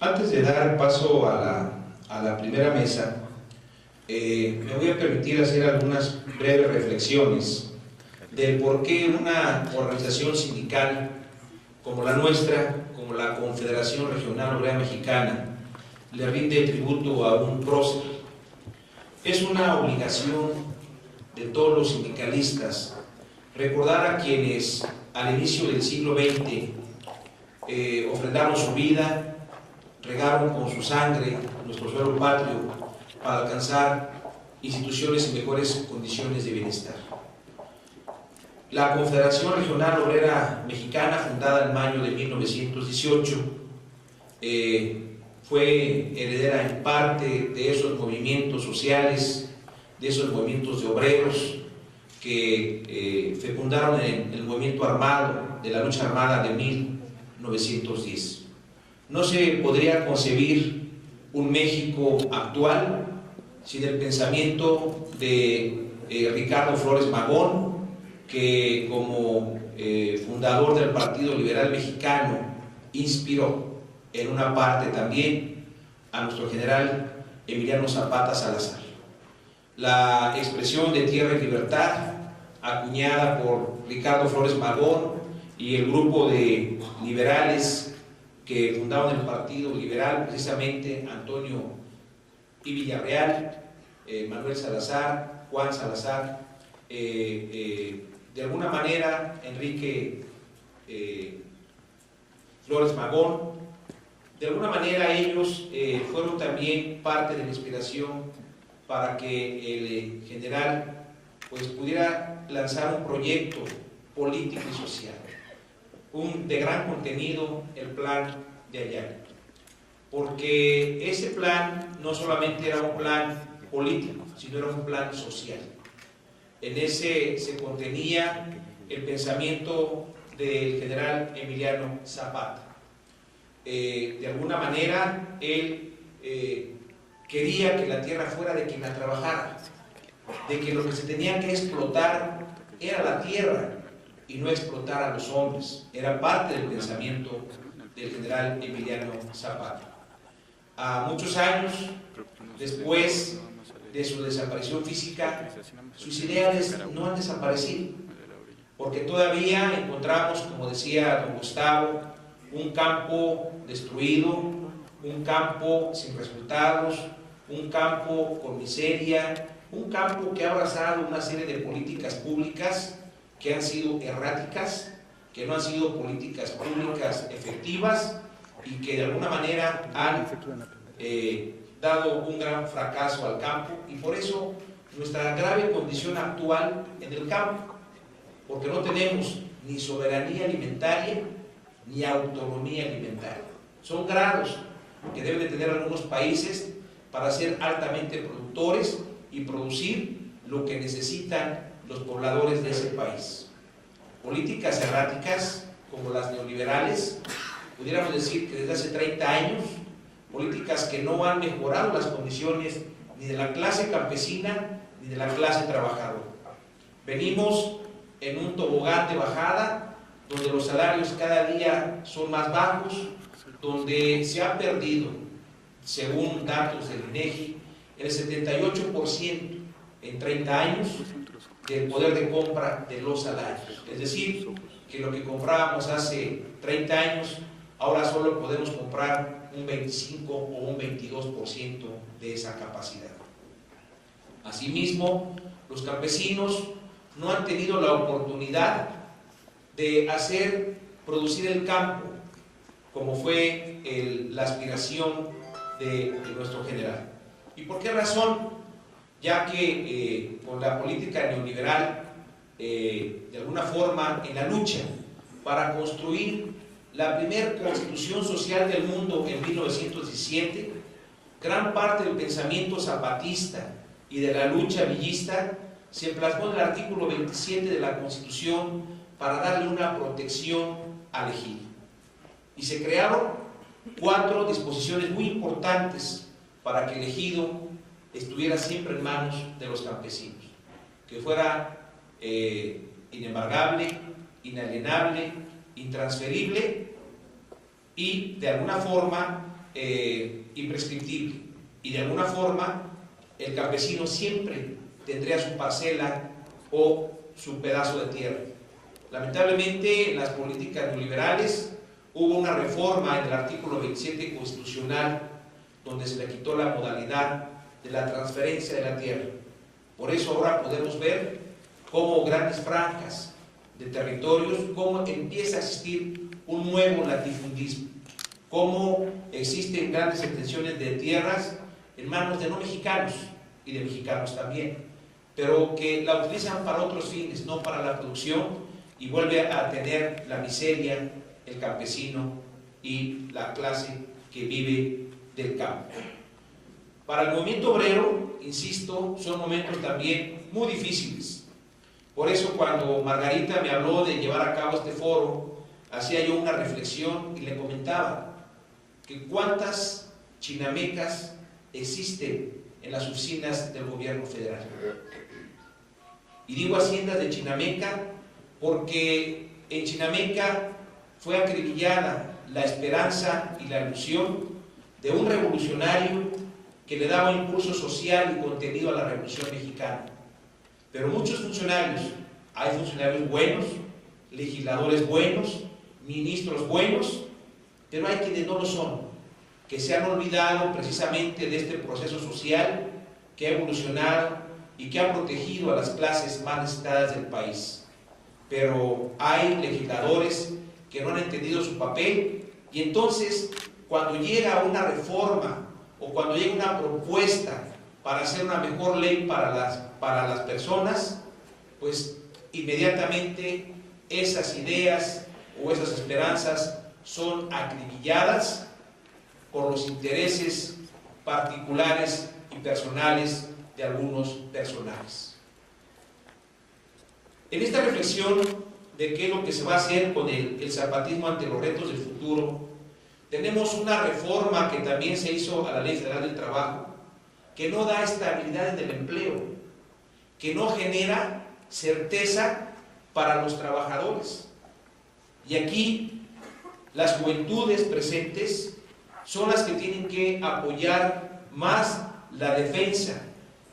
Antes de dar paso a la primera mesa, me voy a permitir hacer algunas breves reflexiones del por qué una organización sindical como la nuestra, como la Confederación Regional Obrera Mexicana, le rinde tributo a un prócer. Es una obligación de todos los sindicalistas recordar a quienes al inicio del siglo XX ofrendaron su vida, regaron con su sangre nuestro suelo patrio para alcanzar instituciones en mejores condiciones de bienestar. La Confederación Regional Obrera Mexicana, fundada en mayo de 1918, fue heredera en parte de esos movimientos sociales, de esos movimientos de obreros que fecundaron en el movimiento armado, de la lucha armada de 1910. No se podría concebir un México actual sin el pensamiento de Ricardo Flores Magón, que como fundador del Partido Liberal Mexicano inspiró en una parte también a nuestro general Emiliano Zapata Salazar. La expresión de tierra y libertad, acuñada por Ricardo Flores Magón y el grupo de liberales que fundaron el Partido Liberal, precisamente Antonio y Villarreal, Manuel Salazar, Juan Salazar, de alguna manera Enrique Flores Magón, de alguna manera ellos fueron también parte de la inspiración para que el general pues pudiera lanzar un proyecto político y social, de gran contenido, el plan de Ayala, porque ese plan no solamente era un plan político, sino era un plan social. En ese se contenía el pensamiento del general Emiliano Zapata. De alguna manera él quería que la tierra fuera de quien la trabajara, de que lo que se tenía que explotar era la tierra y no explotar a los hombres. Era parte del pensamiento del general Emiliano Zapata. A muchos años después de su desaparición física, sus ideales no han desaparecido, porque todavía encontramos, como decía don Gustavo, un campo destruido, un campo sin resultados, un campo con miseria, un campo que ha abrazado una serie de políticas públicas que han sido erráticas, que no han sido políticas públicas efectivas y que de alguna manera han dado un gran fracaso al campo, y por eso nuestra grave condición actual en el campo, porque no tenemos ni soberanía alimentaria ni autonomía alimentaria. Son grados que deben de tener algunos países para ser altamente productores y producir lo que necesitan los pobladores de ese país. Políticas erráticas como las neoliberales, pudiéramos decir que desde hace 30 años, políticas que no han mejorado las condiciones ni de la clase campesina ni de la clase trabajadora. Venimos en un tobogán de bajada, donde los salarios cada día son más bajos, donde se ha perdido, según datos del INEGI, el 78% en 30 años del poder de compra de los salarios. Es decir, que lo que comprábamos hace 30 años, ahora solo podemos comprar un 25 o un 22% de esa capacidad. Asimismo, los campesinos no han tenido la oportunidad de producir el campo, como fue la aspiración de nuestro general. ¿Y por qué razón? Ya que con la política neoliberal, de alguna forma, en la lucha para construir la primera constitución social del mundo en 1917, gran parte del pensamiento zapatista y de la lucha villista se plasmó en el artículo 27 de la Constitución para darle una protección al ejido. Y se crearon 4 disposiciones muy importantes para que el ejido estuviera siempre en manos de los campesinos, que fuera inembargable, inalienable, intransferible y de alguna forma imprescriptible, y de alguna forma el campesino siempre tendría su parcela o su pedazo de tierra. Lamentablemente, en las políticas neoliberales hubo una reforma en el artículo 27 constitucional donde se le quitó la modalidad de la transferencia de la tierra. Por eso ahora podemos ver cómo grandes franjas de territorios, cómo empieza a existir un nuevo latifundismo, cómo existen grandes extensiones de tierras en manos de no mexicanos y de mexicanos también, pero que la utilizan para otros fines, no para la producción, y vuelve a tener la miseria el campesino y la clase que vive del campo. Para el movimiento obrero, insisto, son momentos también muy difíciles. Por eso cuando Margarita me habló de llevar a cabo este foro, hacía yo una reflexión y le comentaba que cuántas chinamecas existen en las oficinas del gobierno federal. Y digo haciendas de Chinameca porque en Chinameca fue acribillada la esperanza y la ilusión de un revolucionario que le daba impulso social y contenido a la Revolución Mexicana. Pero muchos funcionarios, hay funcionarios buenos, legisladores buenos, ministros buenos, pero hay quienes no lo son, que se han olvidado precisamente de este proceso social que ha evolucionado y que ha protegido a las clases más necesitadas del país. Pero hay legisladores que no han entendido su papel, y entonces cuando llega una reforma o cuando llega una propuesta para hacer una mejor ley para las personas, pues inmediatamente esas ideas o esas esperanzas son acribilladas por los intereses particulares y personales de algunos personajes. En esta reflexión de qué es lo que se va a hacer con el zapatismo ante los retos del futuro, tenemos una reforma que también se hizo a la Ley Federal del Trabajo, que no da estabilidad en el empleo, que no genera certeza para los trabajadores. Y aquí las juventudes presentes son las que tienen que apoyar más la defensa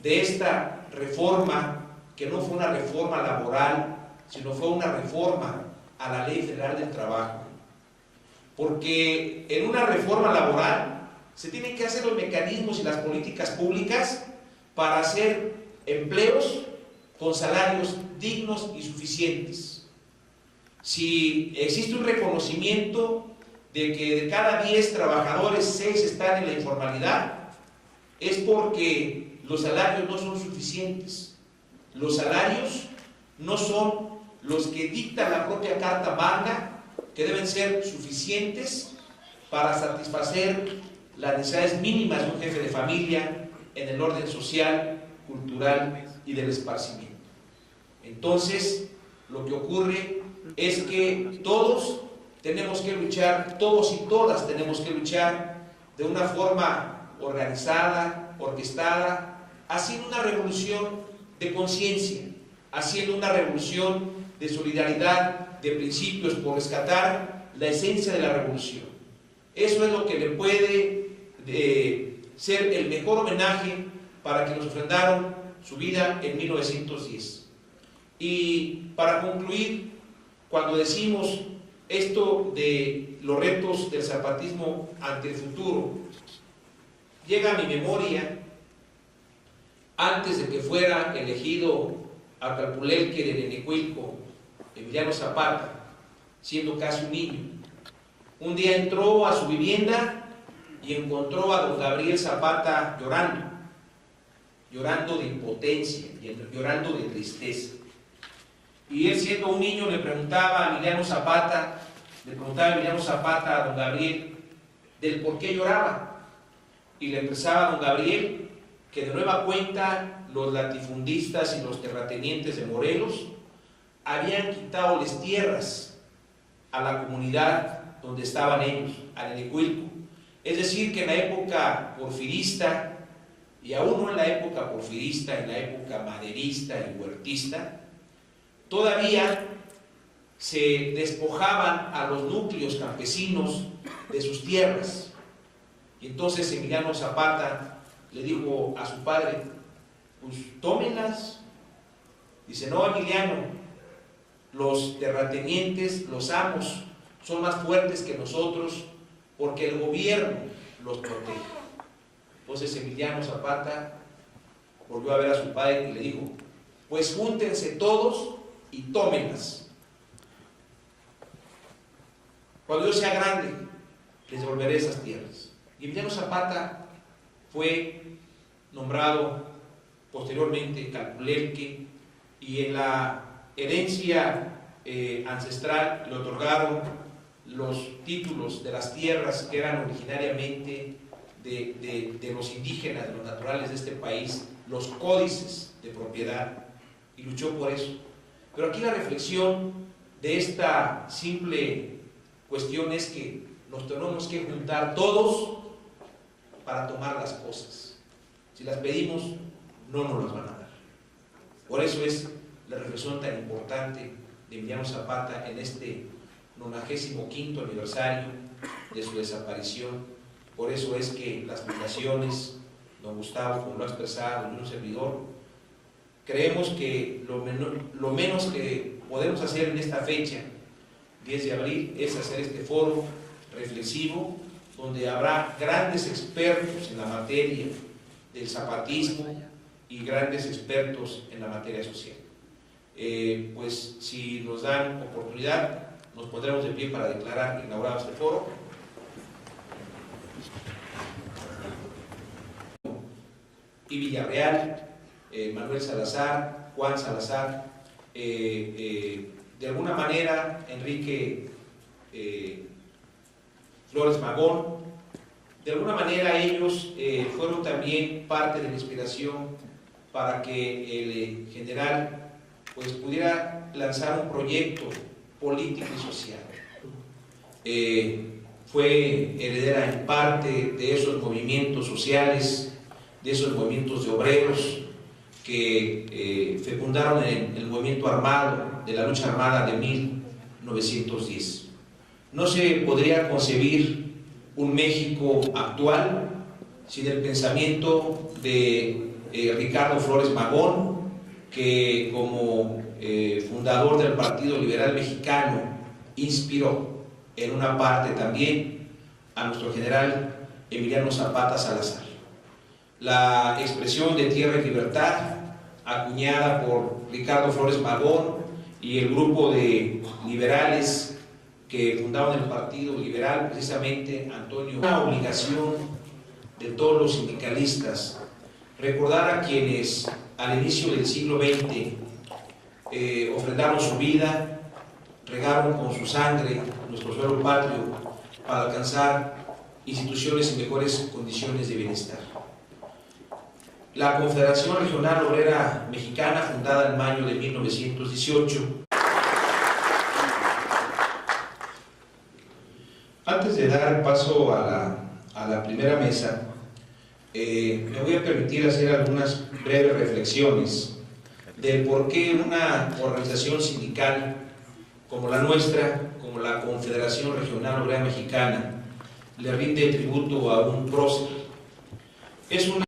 de esta reforma, que no fue una reforma laboral, sino fue una reforma a la Ley Federal del Trabajo. Porque en una reforma laboral se tienen que hacer los mecanismos y las políticas públicas para hacer empleos con salarios dignos y suficientes. Si existe un reconocimiento de que de cada 10 trabajadores, 6 están en la informalidad, es porque los salarios no son suficientes. Los salarios no son los que dicta la propia Carta Magna, que deben ser suficientes para satisfacer las necesidades mínimas de un jefe de familia en el orden social, cultural y del esparcimiento. Entonces, lo que ocurre es que todos tenemos que luchar, todos y todas tenemos que luchar de una forma organizada, orquestada, haciendo una revolución de conciencia, haciendo una revolución de solidaridad, de principios, por rescatar la esencia de la revolución. Eso es lo que le puede ser el mejor homenaje para que nos ofrendaron su vida en 1910. Y para concluir, cuando decimos esto de los retos del zapatismo ante el futuro, llega a mi memoria, antes de que fuera elegido Acapulelque de Nenecuilco, Emiliano Zapata, siendo casi un niño. Un día entró a su vivienda y encontró a don Gabriel Zapata llorando de impotencia, llorando de tristeza. Y él, siendo un niño, le preguntaba a Emiliano Zapata a don Gabriel del por qué lloraba. Y le expresaba a don Gabriel que de nueva cuenta los latifundistas y los terratenientes de Morelos habían quitado las tierras a la comunidad donde estaban ellos, a Nenecuilco. Es decir, que en la época porfirista, y aún no en la época porfirista, en la época maderista y huertista, todavía se despojaban a los núcleos campesinos de sus tierras. Y entonces Emiliano Zapata le dijo a su padre, pues tómenlas. Dice, no, Emiliano, los terratenientes, los amos, son más fuertes que nosotros porque el gobierno los protege. Entonces Emiliano Zapata volvió a ver a su padre y le dijo, pues júntense todos y tómenlas. Cuando yo sea grande, les devolveré esas tierras. Y Emiliano Zapata fue nombrado posteriormente Calpulerque, y en la herencia ancestral le otorgaron los títulos de las tierras que eran originariamente de los indígenas, de los naturales de este país, los códices de propiedad, y luchó por eso. Pero aquí la reflexión de esta simple cuestión es que nos tenemos que juntar todos para tomar las cosas. Si las pedimos, no nos las van a dar. Por eso es la reflexión tan importante de Emiliano Zapata en este 95º aniversario de su desaparición. Por eso es que las fundaciones, don Gustavo, como lo ha expresado, y un servidor, creemos que lo menos que podemos hacer en esta fecha, 10 de abril, es hacer este foro reflexivo, donde habrá grandes expertos en la materia del zapatismo y grandes expertos en la materia social. Pues si nos dan oportunidad, nos pondremos de pie para declarar inaugurado este foro. Y Villarreal, Manuel Salazar, Juan Salazar, de alguna manera Enrique Flores Magón, de alguna manera ellos fueron también parte de la inspiración para que el general pues pudiera lanzar un proyecto político y social. Fue heredera en parte de esos movimientos sociales, de esos movimientos de obreros que fecundaron el movimiento armado, de la lucha armada de 1910. No se podría concebir un México actual sin el pensamiento de Ricardo Flores Magón, que como fundador del Partido Liberal Mexicano inspiró en una parte también a nuestro general Emiliano Zapata Salazar. La expresión de Tierra y Libertad, acuñada por Ricardo Flores Magón y el grupo de liberales que fundaron el Partido Liberal, precisamente Antonio, una obligación de todos los sindicalistas recordar a quienes al inicio del siglo XX ofrendaron su vida, regaron con su sangre nuestro suelo patrio para alcanzar instituciones en mejores condiciones de bienestar. La Confederación Regional Obrera Mexicana, fundada en mayo de 1918. Antes de dar paso a la primera mesa, me voy a permitir hacer algunas breves reflexiones del por qué una organización sindical como la nuestra, como la Confederación Regional Obrera Mexicana, le rinde tributo a un prócer. Es una